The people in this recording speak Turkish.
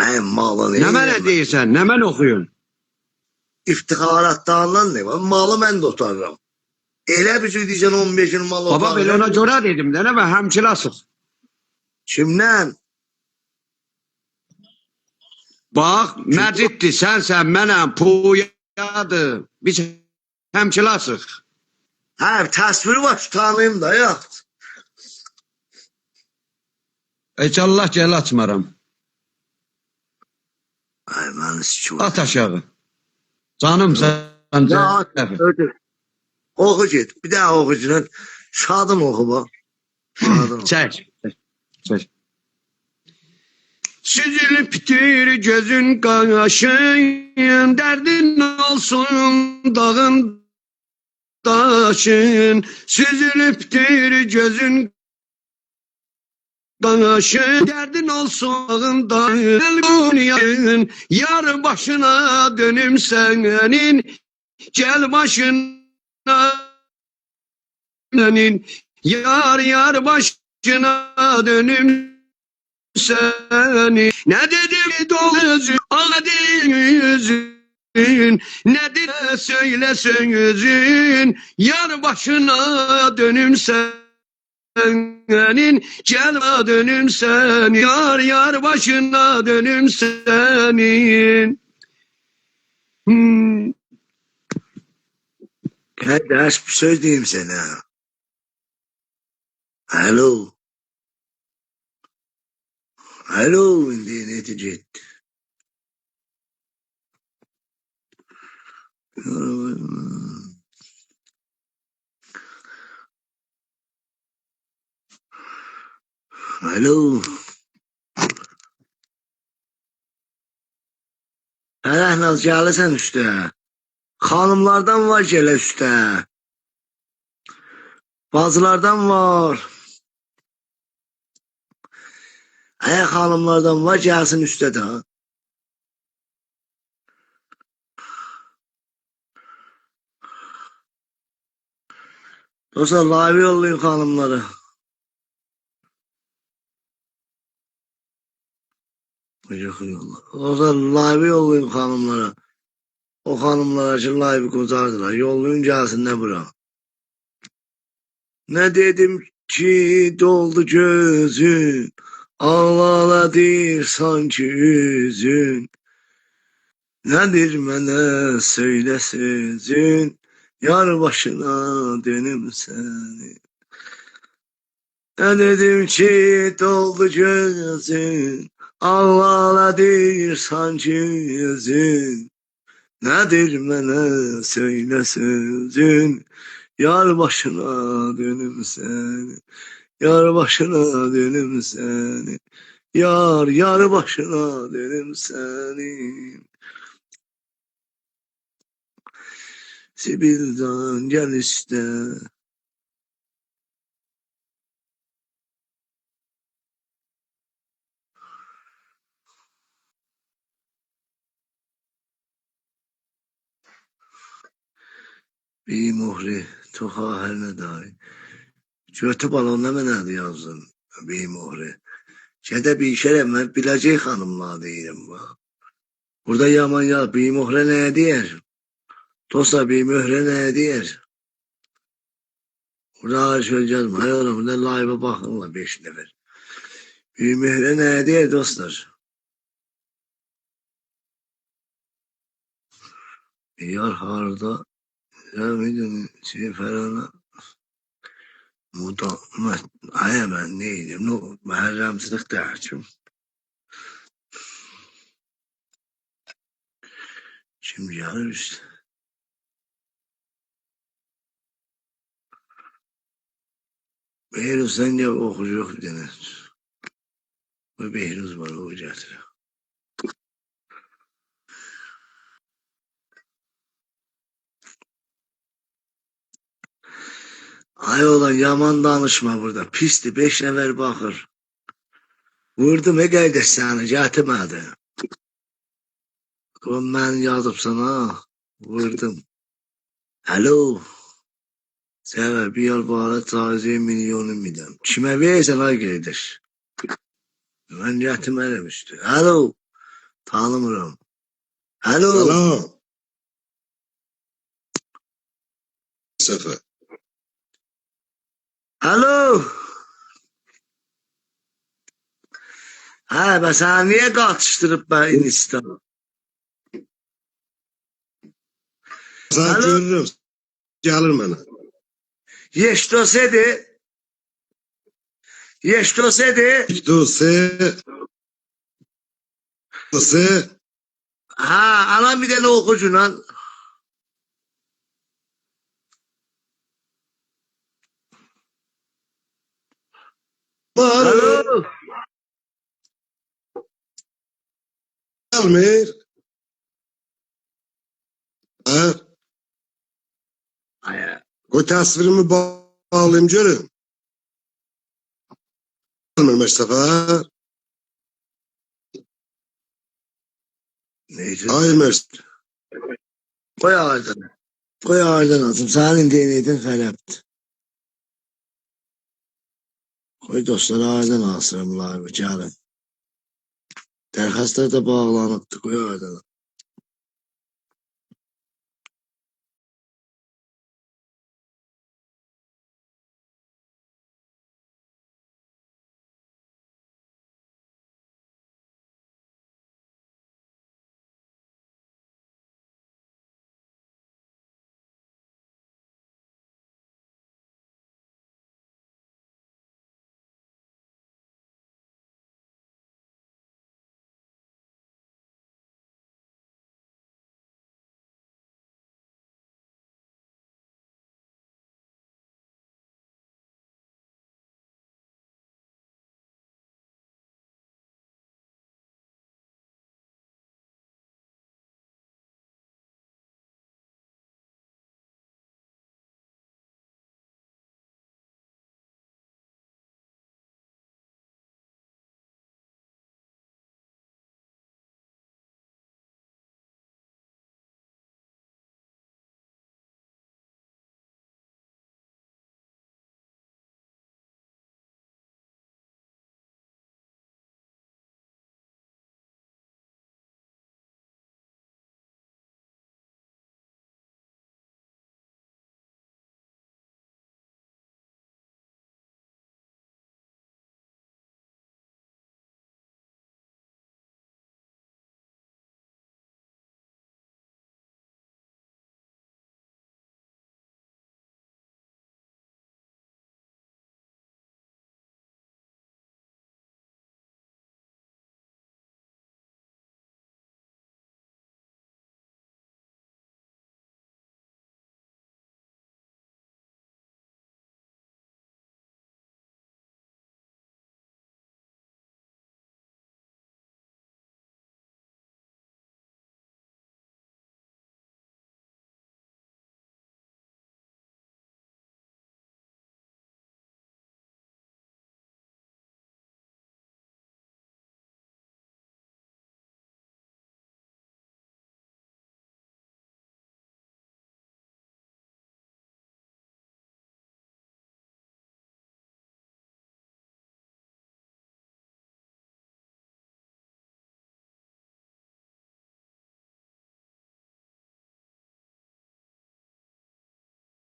Hem malı Ne mənə deyirsən, nə mən oxuyun? İftixaratlarından ne var? Malı ben de otarıram. Elə bir şey diyeceksin 15 yıl mal Baba belə ona otaracağım. görə dedim də, nə mən həmçilasıq. Kimden? Bax, Məciddir, sənsən, mənəm, Puyadır. Biz həmçilasıq. Ha tasviri var tanıyım da ya. Heç Allah gəl açmaram. Ay ben sikim. At aşağı. Canım sən Ya cəhənnəm. ödür. Oku git. Bir daha oku git. Şadım oku bak. Şadım oku. Çək. Çək. Süzülübdür gözün qaşın, dərdin olsun dağın daşın. Süzülübdür gözün qaşın, dərdin olsun dağın daşın. Yar başına dönüm sənin, gel başına dönün. Yar başına dönüm seni. Ne dedim dolu ağladı yüzün, ne de söyle sözün. Yar başına dönüm senin, gel dönüm sen. Yar başına dönüm senin. Kardeş bir söz diyeyim sana. Alo. Alo diye netice etti. Alo. Naz gelirsen üstə. Hanımlardan var gələ üstə. Bazılardan var. Hanımlardan var gəlsin üstə də. Dostlar live yollayın hanımları. Dostlar live yollayın hanımlara. O hanımlar için live kocardılar. Yollayın gelsinler bura. Ne dedim ki doldu gözün, ağlaladır sanki yüzün. Nedir mənə söyle sözün, yar başına dönüm seni. Ne dedim ki doldu gözün, ağlaladır sanki yüzün. Nedir mənə söyle sözün, yar başına dönüm seni. Yar başına dönüm seni. Yar başına dönüm seni. Sibil'den gel işte. Bir muhri toha her ne dahi. Götü balonla mənədir yazdın. Bir muhri. Şeyde bir işe ben biləcək hanımla deyirəm. Burada yaman ya bir muhre ne diyer? Dostlar bir mühre ne diyer? Burada şöyle yazma. Hay oğlum burada live'a bakınla 5 nefer. Bir mühre ne diyer dostlar? Yar harda Ramidin şey falan mudamet ay ben neydim? No mahremsizlik derçim. Şimdi yarın işte. Behruz'dan ya okuyacak bir tane. Bu Behruz var o getiriyor. Ay olan yaman danışma burada. Pisti 5 nefer bakır. Vurdum kardeş seni getirmedi. Ben yazıp sana vurdum. Alo. Sever bir yıl bağlı taziye milyonu midem. Kime verirsen ay kardeş. Ben getirmedim işte. Alo. Tanımıram. Alo. Salam. Səfər. Alo. Hə, bəs sən niyə qaçışdırıb mən insta? Sən Alo. görürəm. Gəlir mənə. Yeştosedi. Yeştosedi. Se. Ha, anam bir dənə oxucunan. Alo. Gəlmir. Hə? Ay, Qoy təsvirimi bağlayım görüm. Gəlmir Məştəfər. neyse. Ay Məştəfər. Koy ağırdan. Koy ağırdan atım. Sənin denedin xələbdir. Koy dostlar ağırdan asırım live. Gəlin. Dərxəstlər də bağlanıbdır. Koy ağırdan.